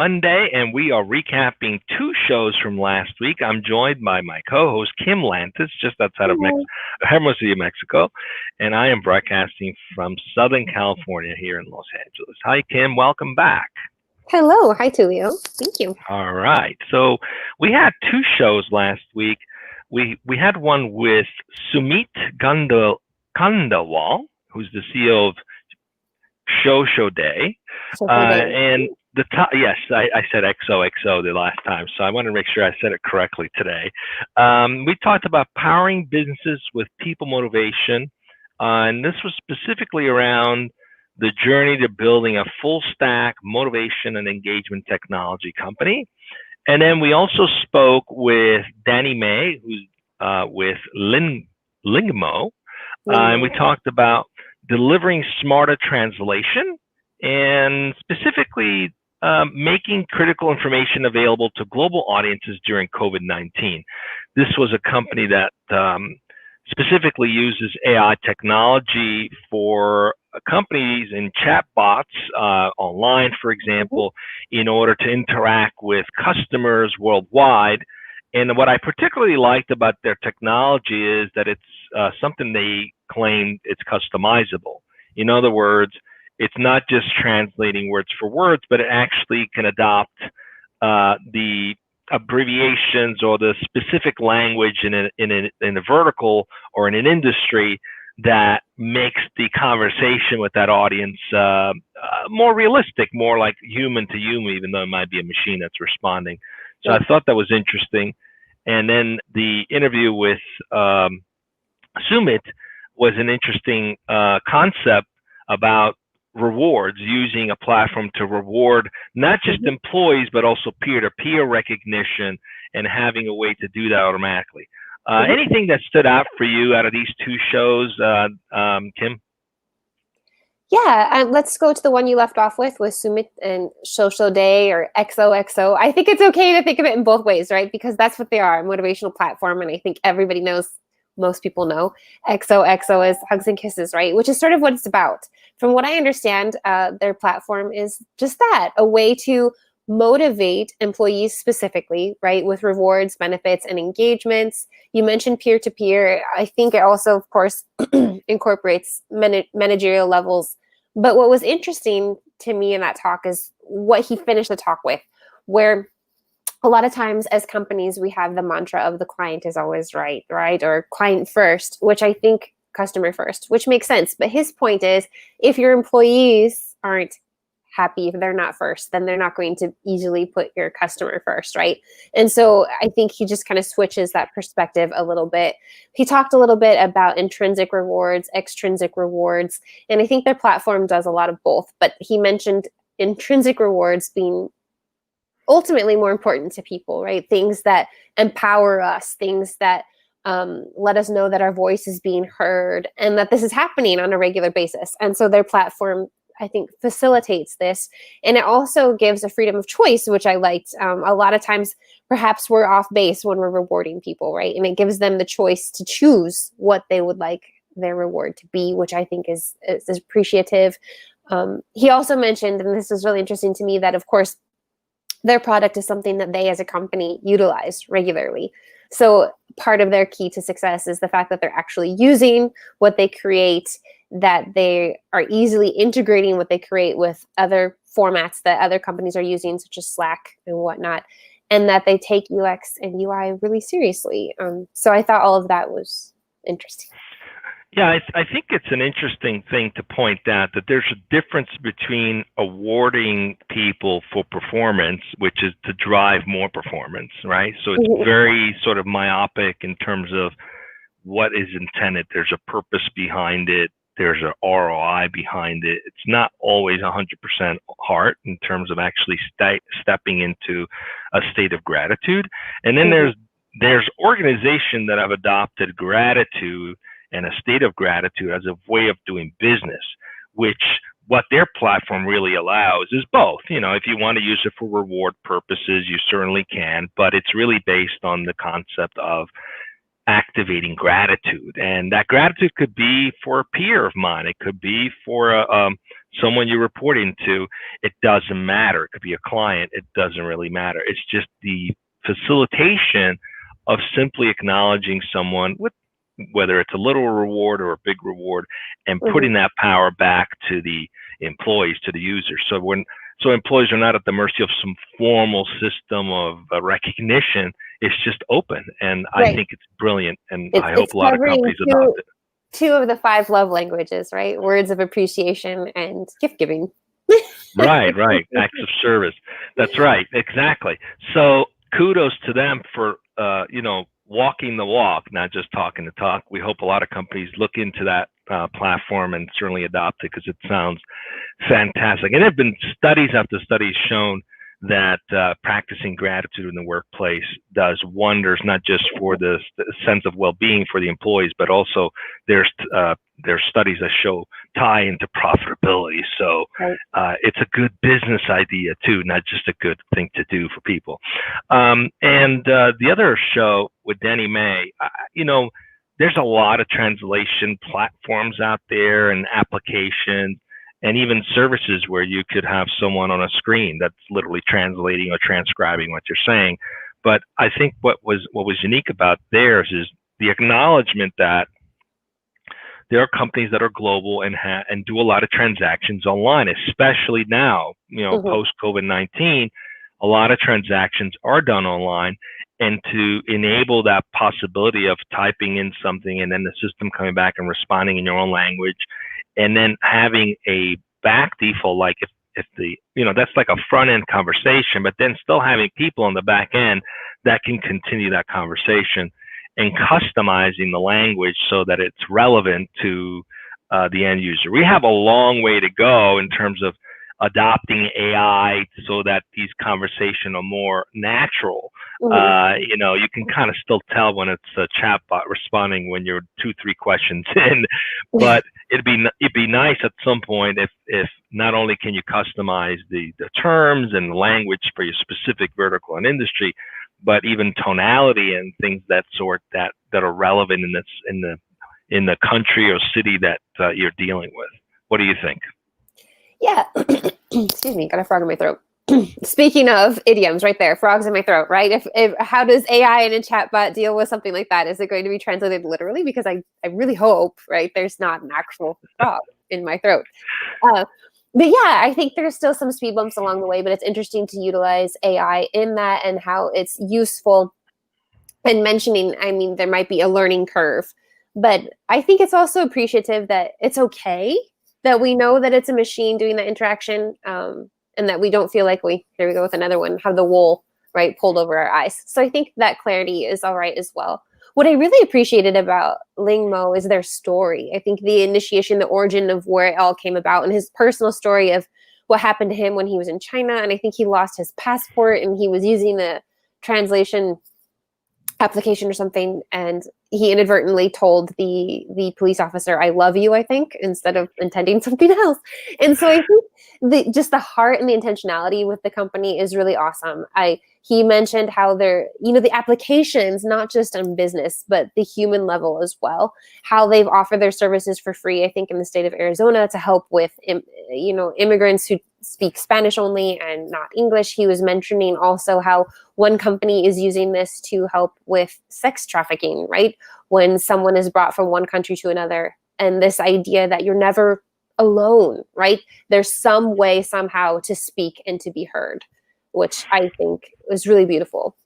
Monday, and we are recapping two shows from last week. I'm joined by my co-host Kim Lantis, just outside of Hermosillo, Mexico, and I am broadcasting from Southern California here in Los Angeles. Hi, Kim. Welcome back. Hello. Hi, Tulio. Thank you. All right. So we had two shows last week. We had one with Sumit Khandelwal, who's the CEO of Show Day, and the yes, I said XOXO the last time, so I want to make sure I said it correctly today. We talked about powering businesses with people motivation, and this was specifically around the journey to building a full stack motivation and engagement technology company. And then we also spoke with Danny May, who's with Lingmo, and we talked about delivering smarter translation and specifically making critical information available to global audiences during COVID-19. This was a company that specifically uses AI technology for companies and chatbots online, for example, in order to interact with customers worldwide. And what I particularly liked about their technology is that it's something they claim it's customizable. In other words, it's not just translating words for words, but it actually can adopt the abbreviations or the specific language in a vertical or in an industry that makes the conversation with that audience more realistic, more like human to human, even though it might be a machine that's responding. So I thought that was interesting. And then the interview with Sumit was an interesting concept about rewards, using a platform to reward not just employees, but also peer-to-peer recognition and having a way to do that automatically. Anything that stood out for you out of these two shows, Kim? Yeah, let's go to the one you left off with Sumit and Show Day or XOXO. I think it's okay to think of it in both ways, right? Because that's what they are, a motivational platform. And I think everybody knows, most people know, XOXO is hugs and kisses, right? Which is sort of what it's about. From what I understand, their platform is just that, a way to motivate employees specifically, right, with rewards, benefits, and engagements. You mentioned peer-to-peer. I think it also, of course, incorporates managerial levels. But what was interesting to me in that talk is what he finished the talk with, where a lot of times as companies, we have the mantra of the client is always right? Or client first, which I think customer first, which makes sense. But his point is, if your employees aren't happy, if they're not first, then they're not going to easily put your customer first, right? And so I think he just kind of switches that perspective a little bit. He talked a little bit about intrinsic rewards, extrinsic rewards, and I think their platform does a lot of both. But he mentioned intrinsic rewards being ultimately more important to people, right? Things that empower us, things that let us know that our voice is being heard and that this is happening on a regular basis. And so their platform, I think, facilitates this. And it also gives a freedom of choice, which I liked. A lot of times, perhaps we're off base when we're rewarding people, right? And it gives them the choice to choose what they would like their reward to be, which I think is appreciative. He also mentioned, and this is really interesting to me, that of course, their product is something that they as a company utilize regularly. So part of their key to success is the fact that they're actually using what they create, that they are easily integrating what they create with other formats that other companies are using, such as Slack and whatnot, and that they take UX and UI really seriously. So I thought all of that was interesting. Yeah, I think it's an interesting thing to point out that there's a difference between awarding people for performance, which is to drive more performance, right? So it's very sort of myopic in terms of what is intended. There's a purpose behind it. There's an ROI behind it. It's not always 100% heart in terms of actually stepping into a state of gratitude. And then there's organizations that have adopted gratitude and a state of gratitude as a way of doing business, which what their platform really allows is both. You know, if you want to use it for reward purposes, you certainly can, but it's really based on the concept of activating gratitude. And that gratitude could be for a peer of mine. It could be for someone you're reporting to. It doesn't matter. It could be a client. It doesn't really matter. It's just the facilitation of simply acknowledging someone with, whether it's a little reward or a big reward, and putting that power back to the employees, to the users. So employees are not at the mercy of some formal system of recognition. It's just open, and I think it's brilliant, and I hope a lot of companies adopt it. 2 of the 5 love languages, right? Words of appreciation and gift giving. Right. Acts of service. That's right. Exactly. So kudos to them for, walking the walk, not just talking the talk. We hope a lot of companies look into that platform and certainly adopt it, because it sounds fantastic. And there have been studies after studies shown that practicing gratitude in the workplace does wonders, not just for the sense of well-being for the employees, but also there's studies that show tie into profitability. So it's a good business idea too, not just a good thing to do for people. And the other show with Denny May, there's a lot of translation platforms out there and applications, and even services where you could have someone on a screen that's literally translating or transcribing what you're saying. But I think what was unique about theirs is the acknowledgement that there are companies that are global and do a lot of transactions online, especially now, post COVID-19, a lot of transactions are done online. And to enable that possibility of typing in something and then the system coming back and responding in your own language, and then having a back default, like if the, that's like a front end conversation, but then still having people on the back end that can continue that conversation, and customizing the language so that it's relevant to the end user. We have a long way to go in terms of adopting AI so that these conversations are more natural. You can kind of still tell when it's a chatbot responding when you're 2-3 questions in, but it'd be nice at some point if not only can you customize the terms and the language for your specific vertical and industry, but even tonality and things that are relevant in the country or city that you're dealing with. What do you think? Yeah. Excuse me, got a frog in my throat. Speaking of idioms, right there, frogs in my throat, right? If how does AI and a chatbot deal with something like that? Is it going to be translated literally? Because I really hope, right, there's not an actual frog in my throat. But yeah, I think there's still some speed bumps along the way, but it's interesting to utilize AI in that and how it's useful. And mentioning, there might be a learning curve, but I think it's also appreciative that it's okay that we know that it's a machine doing the interaction, and that we don't feel like here we go with another one, have the wool, right, pulled over our eyes. So I think that clarity is all right as well. What I really appreciated about Ling Mo is their story. I think the initiation, the origin of where it all came about, and his personal story of what happened to him when he was in China. And I think he lost his passport and he was using the translation application or something, and he inadvertently told the police officer, "I love you," I think, instead of intending something else. And so I think just the heart and the intentionality with the company is really awesome. He mentioned how they're, the applications, not just on business, but the human level as well, how they've offered their services for free, I think, in the state of Arizona to help with, immigrants who speak Spanish only and not English. He was mentioning also how one company is using this to help with sex trafficking, right? When someone is brought from one country to another, and this idea that you're never alone, right? There's some way somehow to speak and to be heard, which I think was really beautiful.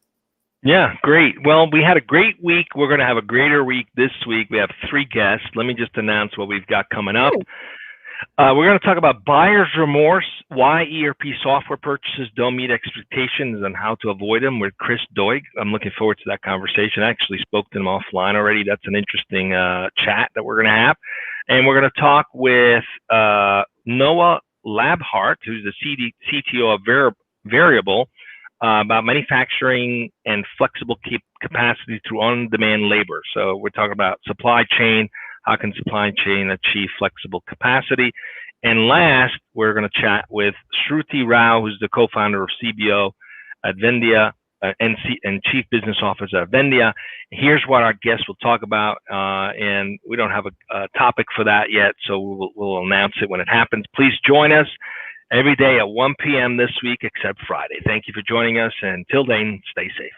Yeah, great. Well, we had a great week. We're going to have a greater week this week. We have 3 guests. Let me just announce what we've got coming up. We're going to talk about buyer's remorse, why ERP software purchases don't meet expectations and how to avoid them, with Chris Doig. I'm looking forward to that conversation. I actually spoke to him offline already. That's an interesting chat that we're going to have. And we're going to talk with Noah Labhart, who's the CTO of Variable, about manufacturing and flexible capacity through on-demand labor. So we're talking about supply chain. How can supply chain achieve flexible capacity? And last, we're going to chat with Shruti Rao, who's the co-founder of CBO at Vendia, and Chief Business Officer of Vendia. Here's what our guests will talk about, and we don't have a topic for that yet, so we'll announce it when it happens. Please join us every day at 1 p.m. this week except Friday. Thank you for joining us, and till then, stay safe.